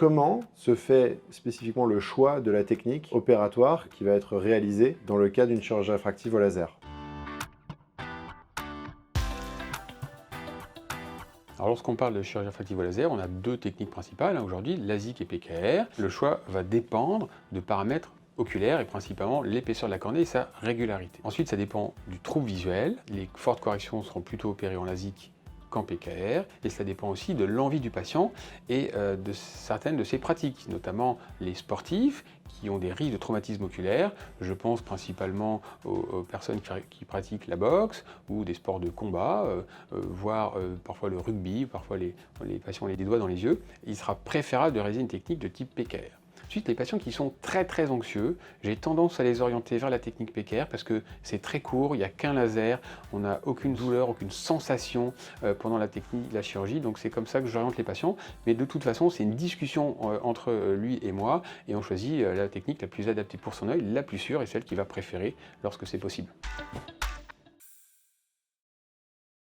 Comment se fait spécifiquement le choix de la technique opératoire qui va être réalisée dans le cas d'une chirurgie réfractive au laser? Alors lorsqu'on parle de chirurgie réfractive au laser, on a deux techniques principales aujourd'hui, LASIK et PKR. Le choix va dépendre de paramètres oculaires et principalement l'épaisseur de la cornée et sa régularité. Ensuite, ça dépend du trouble visuel. Les fortes corrections seront plutôt opérées en LASIK qu'en PKR, et ça dépend aussi de l'envie du patient et de certaines de ses pratiques, notamment les sportifs qui ont des risques de traumatisme oculaire. Je pense principalement aux personnes qui pratiquent la boxe ou des sports de combat, voire parfois le rugby, parfois les patients ont des doigts dans les yeux. Il sera préférable de réaliser une technique de type PKR. Ensuite, les patients qui sont très anxieux, j'ai tendance à les orienter vers la technique PKR parce que c'est très court, il n'y a qu'un laser, on n'a aucune douleur, aucune sensation pendant la chirurgie, donc c'est comme ça que j'oriente les patients. Mais de toute façon, c'est une discussion entre lui et moi, et on choisit la technique la plus adaptée pour son œil, la plus sûre et celle qu'il va préférer lorsque c'est possible.